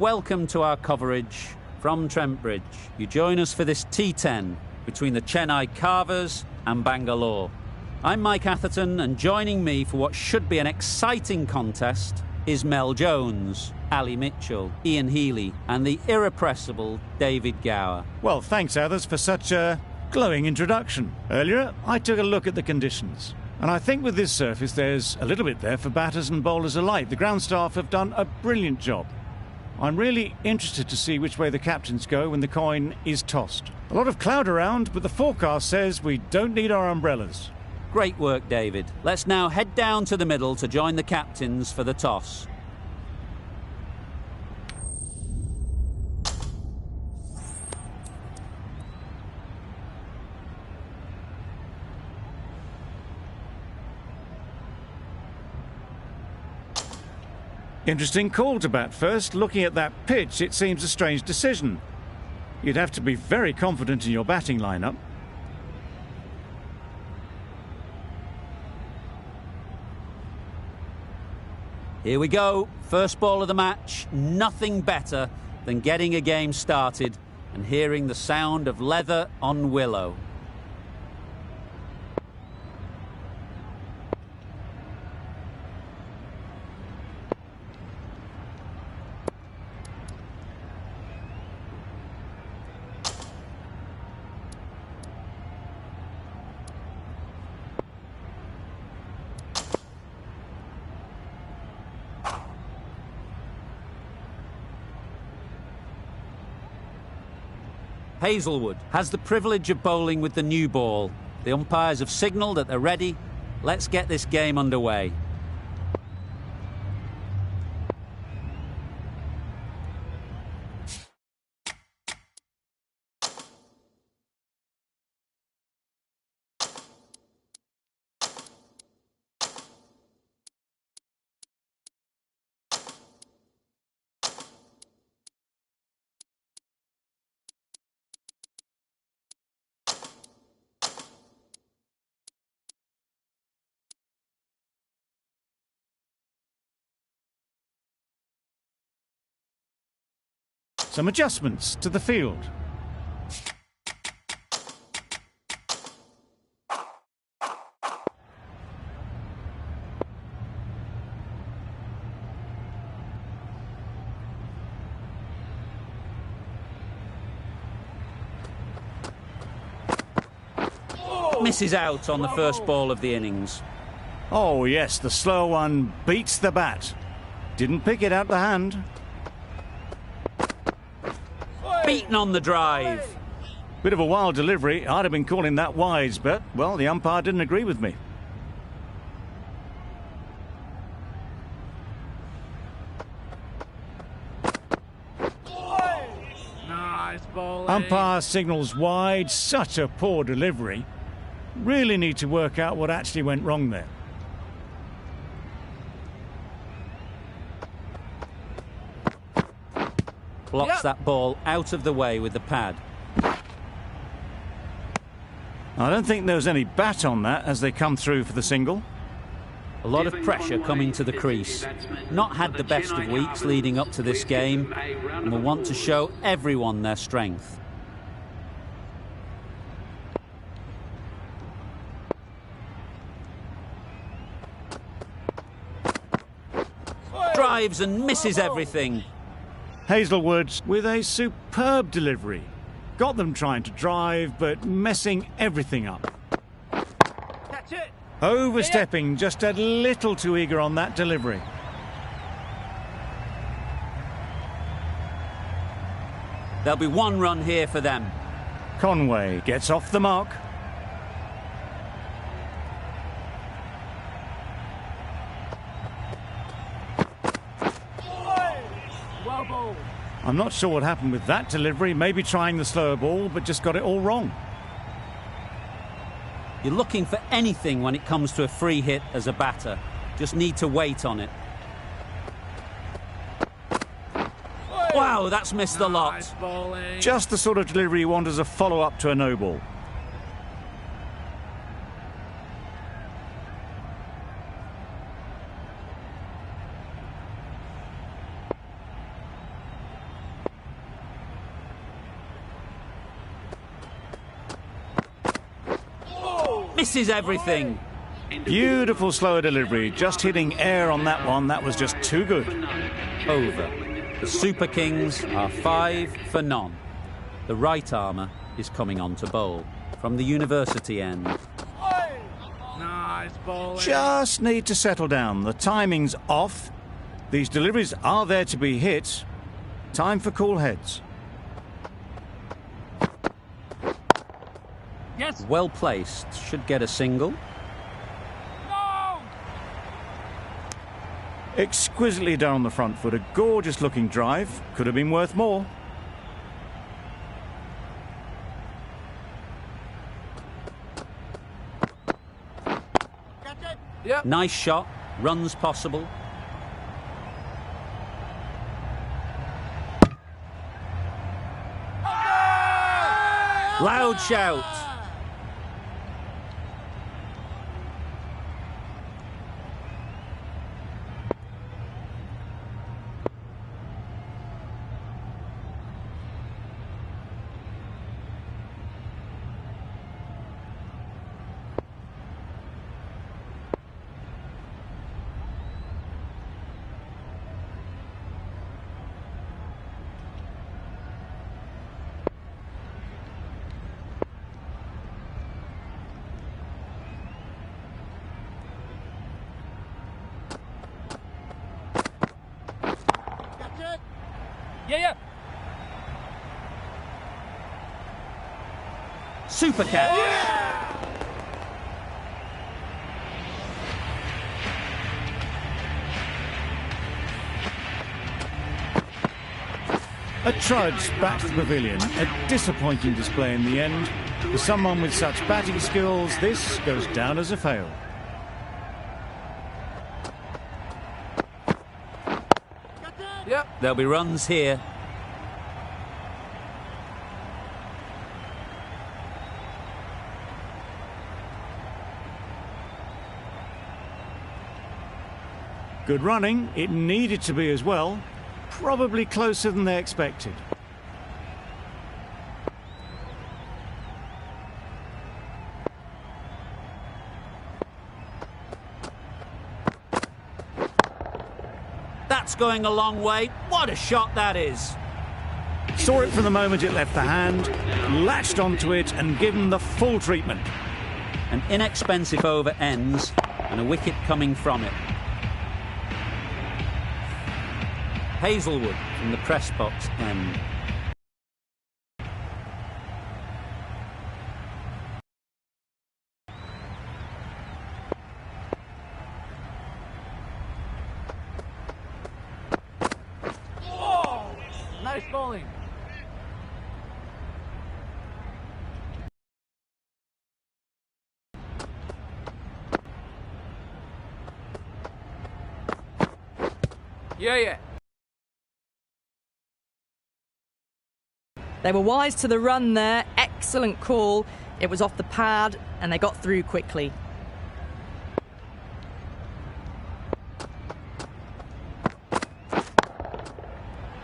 Welcome to our coverage from Trent Bridge. You join us for this T10 between the Chennai Carvers and Bangalore. I'm Mike Atherton, and joining me for what should be an exciting contest is Mel Jones, Ali Mitchell, Ian Healy and the irrepressible David Gower. Well, thanks, Athers, for such a glowing introduction. Earlier, I took a look at the conditions, and I think with this surface there's a little bit there for batters and bowlers alike. The ground staff have done a brilliant job. I'm really interested to see which way the captains go when the coin is tossed. A lot of cloud around, but the forecast says we don't need our umbrellas. Great work, David. Let's now head down to the middle to join the captains for the toss. Interesting call to bat first. Looking at that pitch, it seems a strange decision. You'd have to be very confident in your batting lineup. Here we go. First ball of the match. Nothing better than getting a game started and hearing the sound of leather on willow. Hazelwood has the privilege of bowling with the new ball. The umpires have signalled that they're ready. Let's get this game underway. Some adjustments to the field. Misses out on the first ball of the innings. Oh yes, the slow one beats the bat. Didn't pick it out the hand. Beaten on the drive. Bit of a wild delivery. I'd have been calling that wise, but, well, the umpire didn't agree with me. Nice ball. Umpire signals wide. Such a poor delivery. Really need to work out what actually went wrong there. Blocks that ball out of the way with the pad. I don't think there was any bat on that as they come through for the single. A lot of pressure coming to the crease. Not had the best of weeks leading up to this game and will want to show everyone their strength. Drives and misses everything. Hazelwood with a superb delivery. Got them trying to drive, but messing everything up. Catch it. Overstepping just a little too eager on that delivery. There'll be one run here for them. Conway gets off the mark. I'm not sure what happened with that delivery. Maybe trying the slower ball, but just got it all wrong. You're looking for anything when it comes to a free hit as a batter. Just need to wait on it. Wow, that's missed a lot. Just the sort of delivery you want as a follow-up to a no ball. misses everything. Beautiful slower delivery, just hitting air on that one. That was just too good. Over. The Super Kings are 5 for none. The right armour is coming on to bowl from the university end. Nice bowling. Just need to settle down. The timing's off. These deliveries are there to be hit. Time for cool heads. Yes. Well placed. Should get a single. No. Exquisitely done on the front foot. A gorgeous looking drive. Could have been worth more. Yep. Nice shot. Runs possible. Loud shout. Yeah. Super catch. A trudge back to the pavilion. A disappointing display in the end. For someone with such batting skills, this goes down as a fail. Yep. There'll be runs here. Good running. It needed to be as well. Probably closer than they expected. That's going a long way. What a shot that is. Saw it from the moment it left the hand, latched onto it and given the full treatment. An inexpensive over ends and a wicket coming from it. Hazelwood from the press box end. Nice bowling. Yeah. They were wise to the run there. Excellent call. It was off the pad and they got through quickly.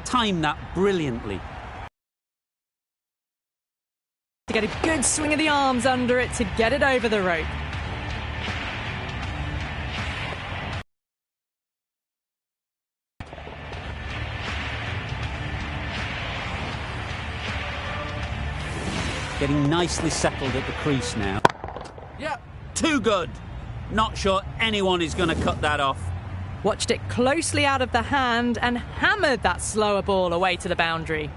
Timed that brilliantly. To get a good swing of the arms under it to get it over the rope. Getting nicely settled at the crease now. Yep. Too good. Not sure anyone is going to cut that off. Watched it closely out of the hand and hammered that slower ball away to the boundary.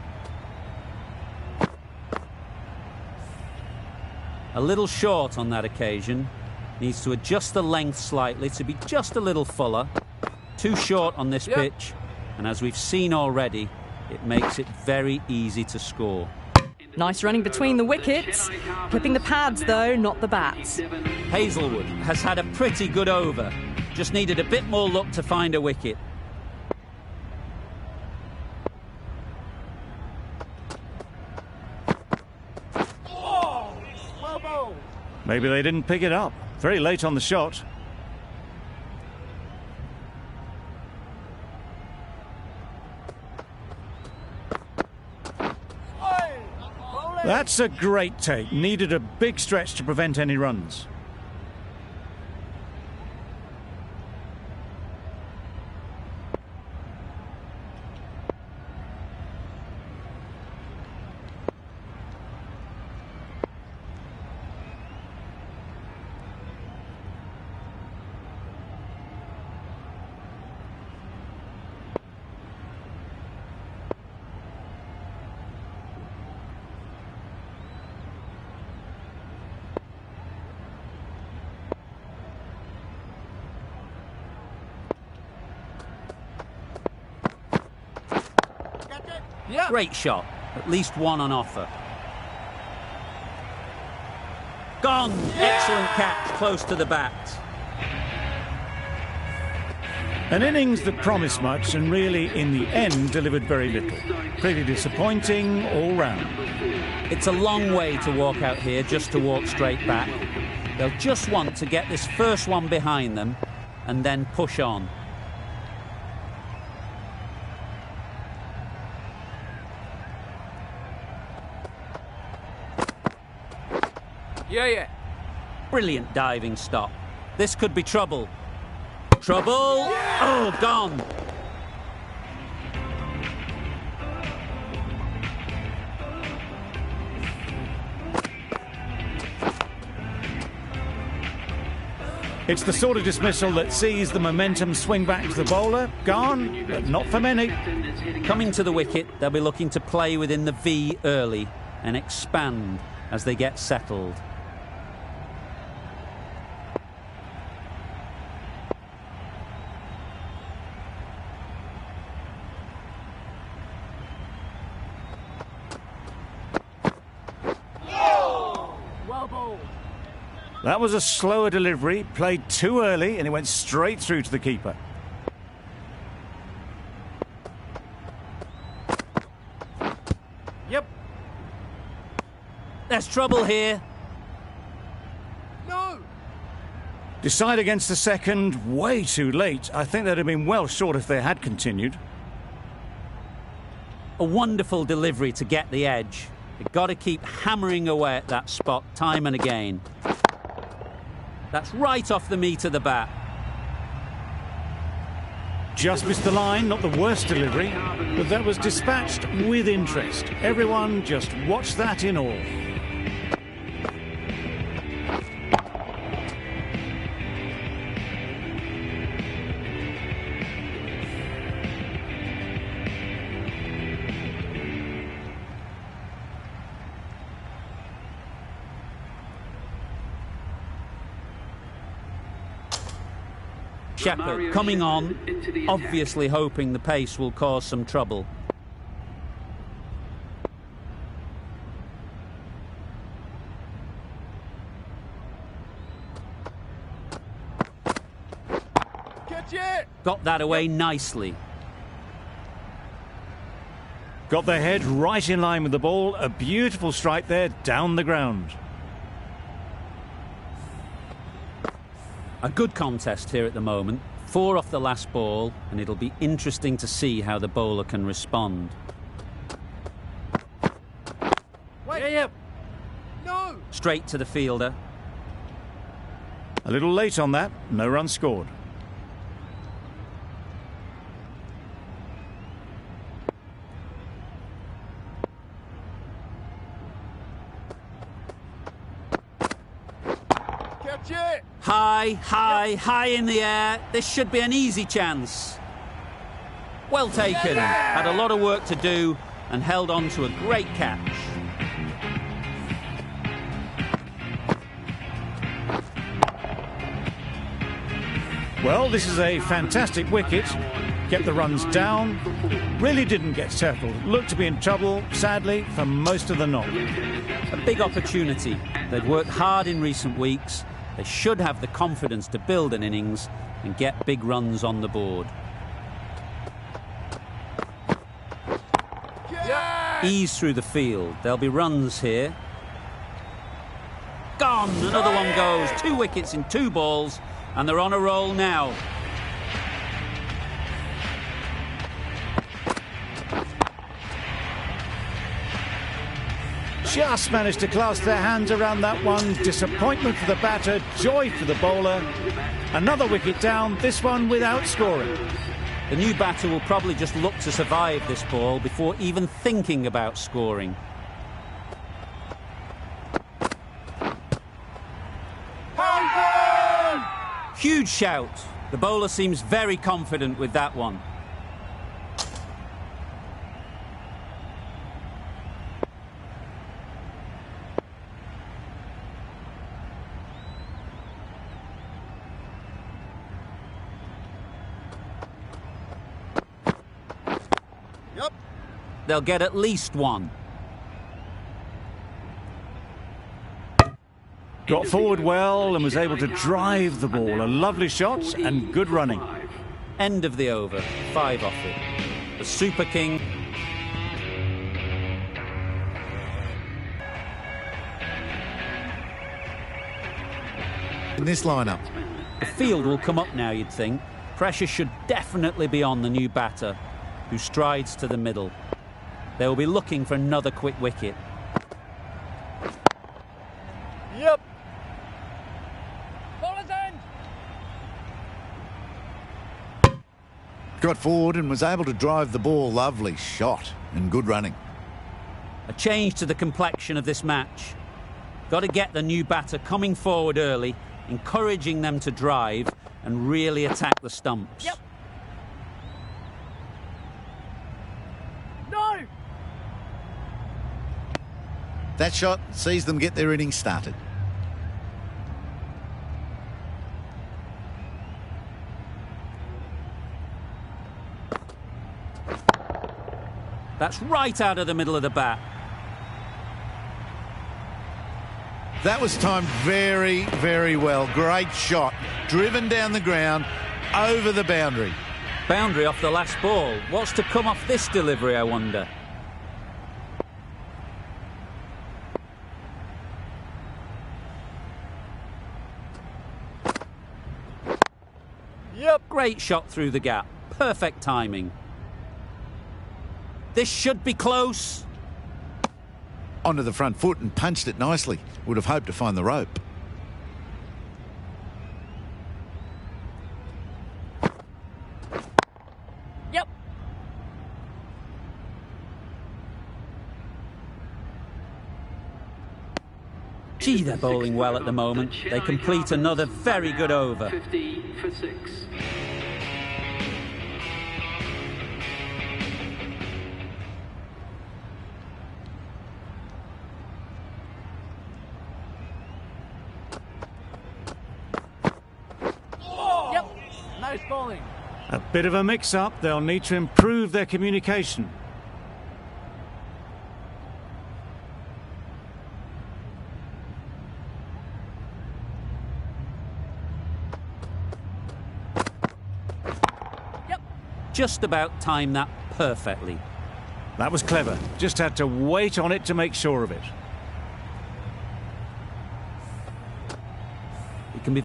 A little short on that occasion. Needs to adjust the length slightly to be just a little fuller. Too short on this pitch. And as we've seen already, it makes it very easy to score. Nice running between the wickets. Clipping the pads though, not the bats. Hazelwood has had a pretty good over. Just needed a bit more luck to find a wicket. Well bowled. Maybe they didn't pick it up. Very late on the shot. That's a great take. Needed a big stretch to prevent any runs. Yep. Great shot. At least one on offer. Gone! Excellent catch, close to the bat. An innings that promised much and really, in the end, delivered very little. Pretty disappointing all round. It's a long way to walk out here just to walk straight back. They'll just want to get this first one behind them and then push on. Yeah. Brilliant diving stop. This could be trouble. Trouble! Oh, gone! It's the sort of dismissal that sees the momentum swing back to the bowler. Gone, but not for many. Coming to the wicket, they'll be looking to play within the V early and expand as they get settled. Well bowled. That was a slower delivery, played too early, and it went straight through to the keeper. Yep. There's trouble here. No. Decide against the second, way too late. I think they'd have been well short if they had continued. A wonderful delivery to get the edge. They've got to keep hammering away at that spot time and again. That's right off the meat of the bat. Just missed the line, not the worst delivery, but that was dispatched with interest. Everyone just watched that in awe. Shepherd coming on, obviously hoping the pace will cause some trouble. Catch it. Got that away nicely. Got their head right in line with the ball. A beautiful strike there down the ground. A good contest here at the moment. 4 off the last ball, and it'll be interesting to see how the bowler can respond. Wait. Yeah. No. Straight to the fielder. A little late on that, no run scored. Catch it. High in the air. This should be an easy chance. Well taken. Had a lot of work to do and held on to a great catch. Well, this is a fantastic wicket. Kept the runs down. Really didn't get settled. Looked to be in trouble, sadly, for most of the knock. A big opportunity. They've worked hard in recent weeks. They should have the confidence to build an innings and get big runs on the board. Yeah. Ease through the field. There'll be runs here. Gone! Another one goes. 2 wickets in 2 balls, and they're on a roll now. Just managed to clasp their hands around that one. Disappointment for the batter, joy for the bowler. Another wicket down, this one without scoring. The new batter will probably just look to survive this ball before even thinking about scoring. Huge shout. The bowler seems very confident with that one. they'll get at least one. Got forward well and was able to drive the ball. A lovely shot and good running. End of the over, 5 off it. The Super King. In this lineup. The field will come up now, you'd think. Pressure should definitely be on the new batter, who strides to the middle. They will be looking for another quick wicket. Yep. Bowler's end. Got forward and was able to drive the ball. Lovely shot and good running. A change to the complexion of this match. Got to get the new batter coming forward early, encouraging them to drive and really attack the stumps. Yep. No. That shot sees them get their innings started. That's right out of the middle of the bat. That was timed very, very well. Great shot. Driven down the ground, over the boundary. Boundary off the last ball. What's to come off this delivery, I wonder? Yep. Great shot through the gap. Perfect timing. This should be close. Onto the front foot and punched it nicely. Would have hoped to find the rope. Yep. Gee, they're bowling well at the moment. They complete another very good over. 50 for 6. Nice bowling. A bit of a mix-up. They'll need to improve their communication. Yep. Just about timed that perfectly. That was clever. Just had to wait on it to make sure of it.